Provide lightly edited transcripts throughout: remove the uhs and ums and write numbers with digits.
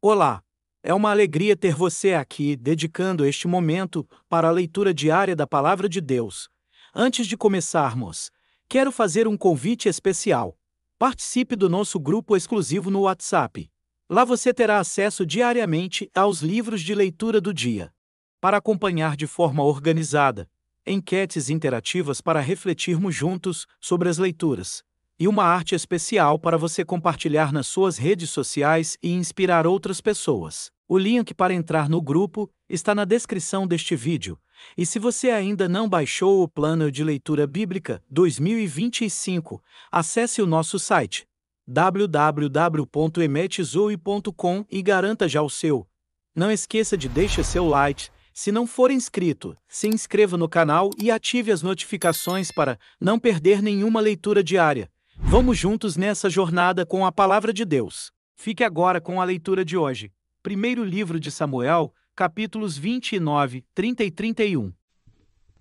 Olá! É uma alegria ter você aqui, dedicando este momento para a leitura diária da Palavra de Deus. Antes de começarmos, quero fazer um convite especial. Participe do nosso grupo exclusivo no WhatsApp. Lá você terá acesso diariamente aos livros de leitura do dia. Para acompanhar de forma organizada, enquetes interativas para refletirmos juntos sobre as leituras, e uma arte especial para você compartilhar nas suas redes sociais e inspirar outras pessoas. O link para entrar no grupo está na descrição deste vídeo. E se você ainda não baixou o Plano de Leitura Bíblica 2025, acesse o nosso site www.emetzoe.com e garanta já o seu. Não esqueça de deixar seu like. Se não for inscrito, se inscreva no canal e ative as notificações para não perder nenhuma leitura diária. Vamos juntos nessa jornada com a Palavra de Deus. Fique agora com a leitura de hoje. Primeiro livro de Samuel, capítulos 29, 30 e 31.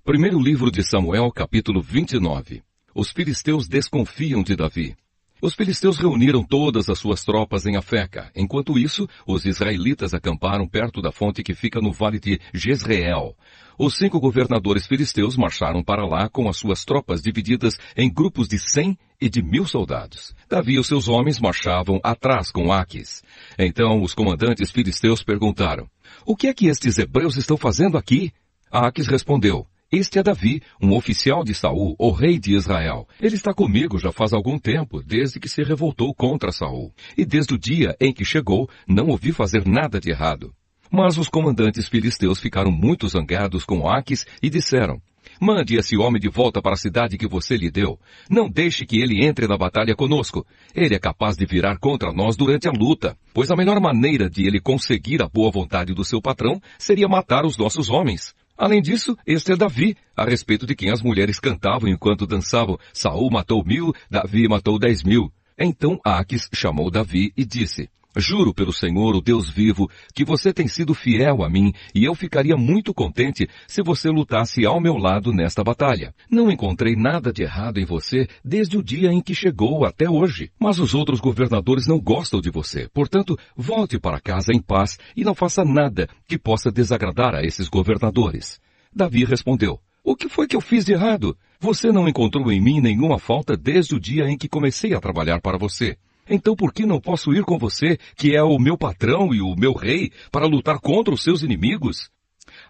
Primeiro livro de Samuel, capítulo 29. Os filisteus desconfiam de Davi. Os filisteus reuniram todas as suas tropas em Afeca. Enquanto isso, os israelitas acamparam perto da fonte que fica no vale de Jezreel. Os 5 governadores filisteus marcharam para lá com as suas tropas divididas em grupos de 100 e de 1000 soldados. Davi e os seus homens marchavam atrás com Aquis. Então os comandantes filisteus perguntaram: "O que é que estes hebreus estão fazendo aqui?" Aquis respondeu: "Este é Davi, um oficial de Saul, o rei de Israel. Ele está comigo já faz algum tempo, desde que se revoltou contra Saul. E desde o dia em que chegou, não ouvi fazer nada de errado." Mas os comandantes filisteus ficaram muito zangados com Aquis e disseram: "Mande esse homem de volta para a cidade que você lhe deu. Não deixe que ele entre na batalha conosco. Ele é capaz de virar contra nós durante a luta, pois a melhor maneira de ele conseguir a boa vontade do seu patrão seria matar os nossos homens. Além disso, este é Davi, a respeito de quem as mulheres cantavam enquanto dançavam: Saul matou 1000, Davi matou 10.000. Então Aquis chamou Davi e disse: "Juro pelo Senhor, o Deus vivo, que você tem sido fiel a mim, e eu ficaria muito contente se você lutasse ao meu lado nesta batalha. Não encontrei nada de errado em você desde o dia em que chegou até hoje. Mas os outros governadores não gostam de você. Portanto, volte para casa em paz e não faça nada que possa desagradar a esses governadores." Davi respondeu: "O que foi que eu fiz de errado? Você não encontrou em mim nenhuma falta desde o dia em que comecei a trabalhar para você. Então por que não posso ir com você, que é o meu patrão e o meu rei, para lutar contra os seus inimigos?"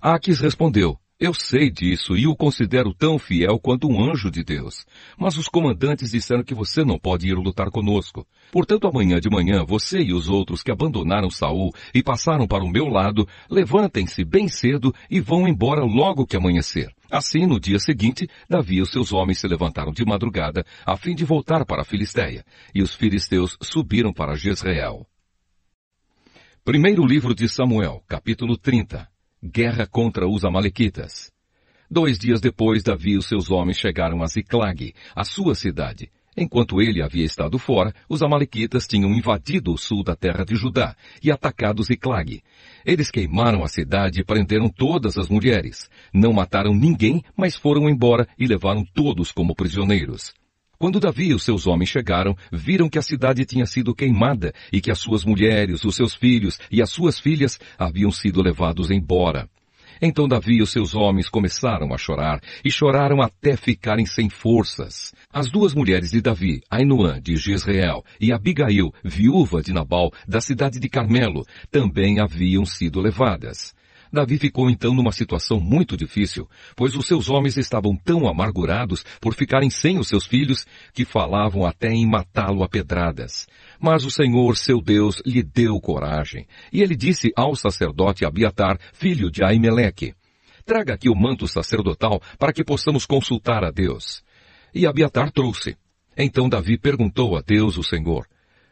Aquis respondeu: "Eu sei disso e o considero tão fiel quanto um anjo de Deus. Mas os comandantes disseram que você não pode ir lutar conosco. Portanto, amanhã de manhã, você e os outros que abandonaram Saul e passaram para o meu lado, levantem-se bem cedo e vão embora logo que amanhecer." Assim, no dia seguinte, Davi e os seus homens se levantaram de madrugada, a fim de voltar para a Filisteia, e os filisteus subiram para Jezreel. Primeiro livro de Samuel, capítulo 30. Guerra contra os amalequitas. 2 dias depois, Davi e os seus homens chegaram a Ziclag, a sua cidade. Enquanto ele havia estado fora, os amalequitas tinham invadido o sul da terra de Judá e atacado Ziclag. Eles queimaram a cidade e prenderam todas as mulheres. Não mataram ninguém, mas foram embora e levaram todos como prisioneiros. Quando Davi e os seus homens chegaram, viram que a cidade tinha sido queimada e que as suas mulheres, os seus filhos e as suas filhas haviam sido levados embora. Então Davi e os seus homens começaram a chorar, e choraram até ficarem sem forças. As 2 mulheres de Davi, Ainoã de Jezreel e Abigail, viúva de Nabal, da cidade de Carmelo, também haviam sido levadas. Davi ficou então numa situação muito difícil, pois os seus homens estavam tão amargurados por ficarem sem os seus filhos, que falavam até em matá-lo a pedradas. Mas o Senhor, seu Deus, lhe deu coragem, e ele disse ao sacerdote Abiatar, filho de Aimeleque: "Traga aqui o manto sacerdotal para que possamos consultar a Deus." E Abiatar trouxe. Então Davi perguntou a Deus, o Senhor: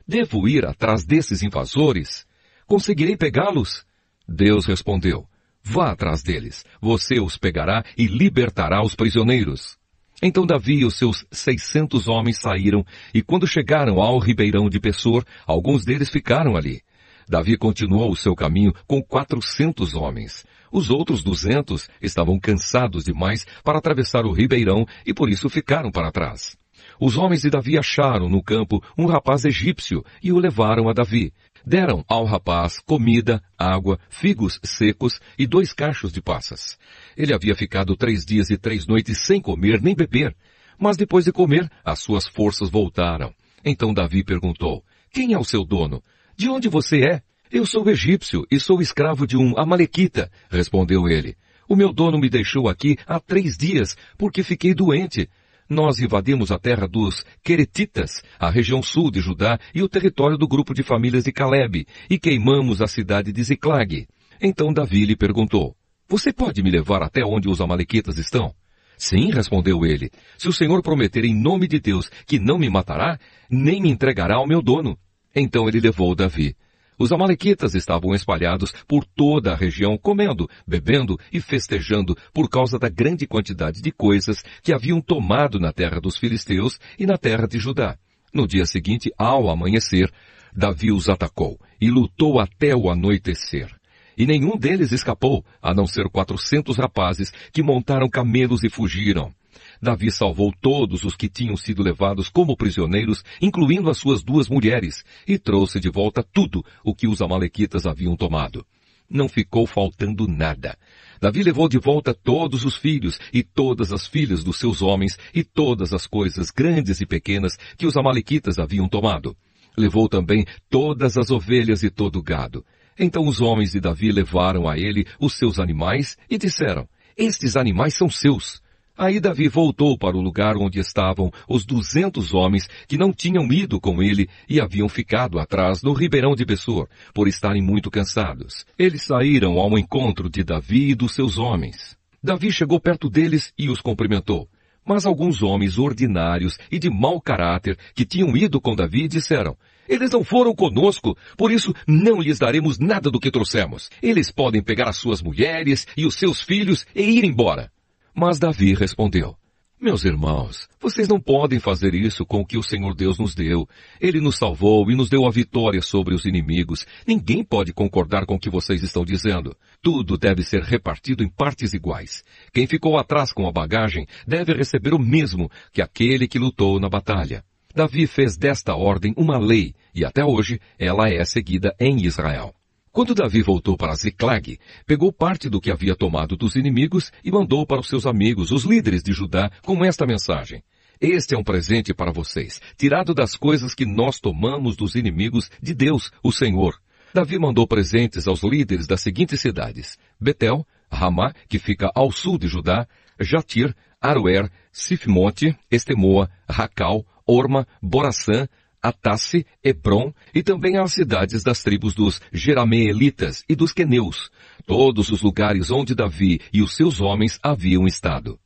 "Devo ir atrás desses invasores? Conseguirei pegá-los?" Deus respondeu: "Vá atrás deles, você os pegará e libertará os prisioneiros." Então Davi e os seus 600 homens saíram, e quando chegaram ao ribeirão de Pessor, alguns deles ficaram ali. Davi continuou o seu caminho com 400 homens. Os outros 200 estavam cansados demais para atravessar o ribeirão e por isso ficaram para trás. Os homens de Davi acharam no campo um rapaz egípcio e o levaram a Davi. Deram ao rapaz comida, água, figos secos e 2 cachos de passas. Ele havia ficado 3 dias e 3 noites sem comer nem beber. Mas depois de comer, as suas forças voltaram. Então Davi perguntou: quem é o seu dono? De onde você é? Eu sou egípcio e sou escravo de um amalequita, respondeu ele. O meu dono me deixou aqui há 3 dias, porque fiquei doente. Nós invadimos a terra dos Queretitas, a região sul de Judá e o território do grupo de famílias de Calebe, e queimamos a cidade de Ziclag. Então Davi lhe perguntou: você pode me levar até onde os amalequitas estão? Sim, respondeu ele. Se o Senhor prometer em nome de Deus que não me matará, nem me entregará ao meu dono. Então ele levou Davi. Os amalequitas estavam espalhados por toda a região, comendo, bebendo e festejando por causa da grande quantidade de coisas que haviam tomado na terra dos filisteus e na terra de Judá. No dia seguinte, ao amanhecer, Davi os atacou e lutou até o anoitecer. E nenhum deles escapou, a não ser 400 rapazes que montaram camelos e fugiram. Davi salvou todos os que tinham sido levados como prisioneiros, incluindo as suas 2 mulheres, e trouxe de volta tudo o que os amalequitas haviam tomado. Não ficou faltando nada. Davi levou de volta todos os filhos e todas as filhas dos seus homens e todas as coisas grandes e pequenas que os amalequitas haviam tomado. Levou também todas as ovelhas e todo o gado. Então os homens de Davi levaram a ele os seus animais e disseram: estes animais são seus. Aí Davi voltou para o lugar onde estavam os 200 homens que não tinham ido com ele e haviam ficado atrás no ribeirão de Bessor, por estarem muito cansados. Eles saíram ao encontro de Davi e dos seus homens. Davi chegou perto deles e os cumprimentou. Mas alguns homens ordinários e de mau caráter que tinham ido com Davi disseram: eles não foram conosco, por isso não lhes daremos nada do que trouxemos. Eles podem pegar as suas mulheres e os seus filhos e ir embora. Mas Davi respondeu: meus irmãos, vocês não podem fazer isso com o que o Senhor Deus nos deu. Ele nos salvou e nos deu a vitória sobre os inimigos. Ninguém pode concordar com o que vocês estão dizendo. Tudo deve ser repartido em partes iguais. Quem ficou atrás com a bagagem deve receber o mesmo que aquele que lutou na batalha. Davi fez desta ordem uma lei, e até hoje ela é seguida em Israel. Quando Davi voltou para Ziclag, pegou parte do que havia tomado dos inimigos e mandou para os seus amigos, os líderes de Judá, com esta mensagem: este é um presente para vocês, tirado das coisas que nós tomamos dos inimigos de Deus, o Senhor. Davi mandou presentes aos líderes das seguintes cidades: Betel, Ramá, que fica ao sul de Judá, Jatir, Aroer, Sifmote, Estemoa, Racal, Orma, Boraçã, Atasse, Hebron e também as cidades das tribos dos Jerameelitas e dos Queneus, todos os lugares onde Davi e os seus homens haviam estado.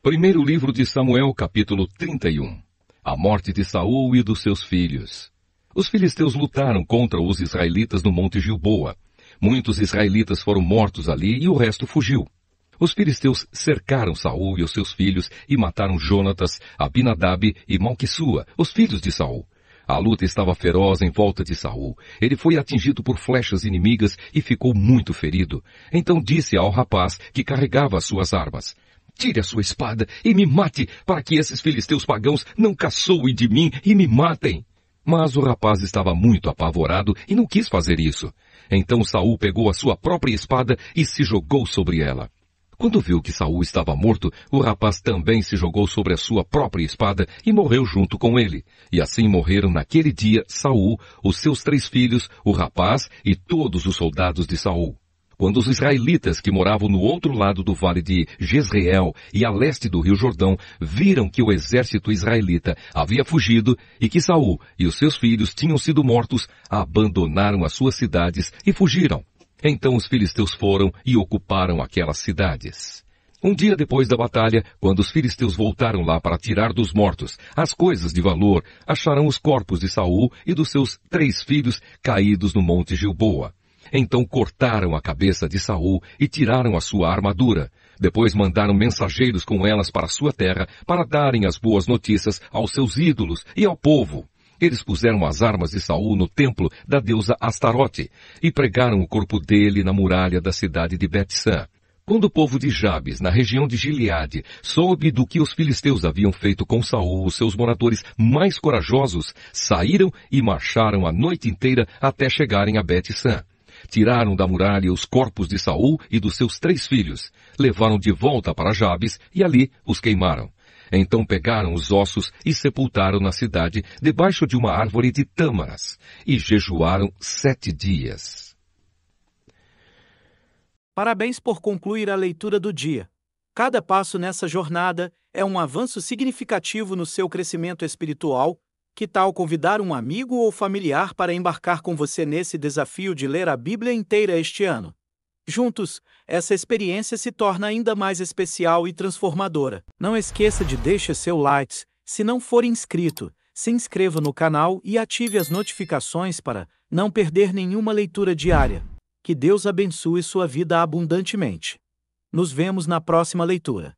Primeiro livro de Samuel, capítulo 31. A morte de Saul e dos seus filhos. Os filisteus lutaram contra os israelitas no monte Gilboa. Muitos israelitas foram mortos ali e o resto fugiu. Os filisteus cercaram Saul e os seus filhos e mataram Jonatas, Abinadab e Malquissua, os filhos de Saul. A luta estava feroz em volta de Saul. Ele foi atingido por flechas inimigas e ficou muito ferido. Então disse ao rapaz que carregava as suas armas: tire a sua espada e me mate, para que esses filisteus pagãos não caçoem de mim e me matem. Mas o rapaz estava muito apavorado e não quis fazer isso. Então Saul pegou a sua própria espada e se jogou sobre ela. Quando viu que Saul estava morto, o rapaz também se jogou sobre a sua própria espada e morreu junto com ele. E assim morreram naquele dia Saul, os seus 3 filhos, o rapaz e todos os soldados de Saul. Quando os israelitas que moravam no outro lado do vale de Jezreel e a leste do rio Jordão viram que o exército israelita havia fugido e que Saul e os seus filhos tinham sido mortos, abandonaram as suas cidades e fugiram. Então os filisteus foram e ocuparam aquelas cidades. Um dia depois da batalha, quando os filisteus voltaram lá para tirar dos mortos as coisas de valor, acharam os corpos de Saul e dos seus 3 filhos caídos no monte Gilboa. Então cortaram a cabeça de Saul e tiraram a sua armadura. Depois mandaram mensageiros com elas para a sua terra para darem as boas notícias aos seus ídolos e ao povo. Eles puseram as armas de Saul no templo da deusa Astarote e pregaram o corpo dele na muralha da cidade de Bet-San. Quando o povo de Jabes, na região de Gileade, soube do que os filisteus haviam feito com Saul, os seus moradores mais corajosos saíram e marcharam a noite inteira até chegarem a Bet-San. Tiraram da muralha os corpos de Saul e dos seus 3 filhos, levaram de volta para Jabes e ali os queimaram. Então pegaram os ossos e sepultaram na cidade, debaixo de uma árvore de tâmaras, e jejuaram 7 dias. Parabéns por concluir a leitura do dia. Cada passo nessa jornada é um avanço significativo no seu crescimento espiritual. Que tal convidar um amigo ou familiar para embarcar com você nesse desafio de ler a Bíblia inteira este ano? Juntos, essa experiência se torna ainda mais especial e transformadora. Não esqueça de deixar seu like. Se não for inscrito, se inscreva no canal e ative as notificações para não perder nenhuma leitura diária. Que Deus abençoe sua vida abundantemente. Nos vemos na próxima leitura.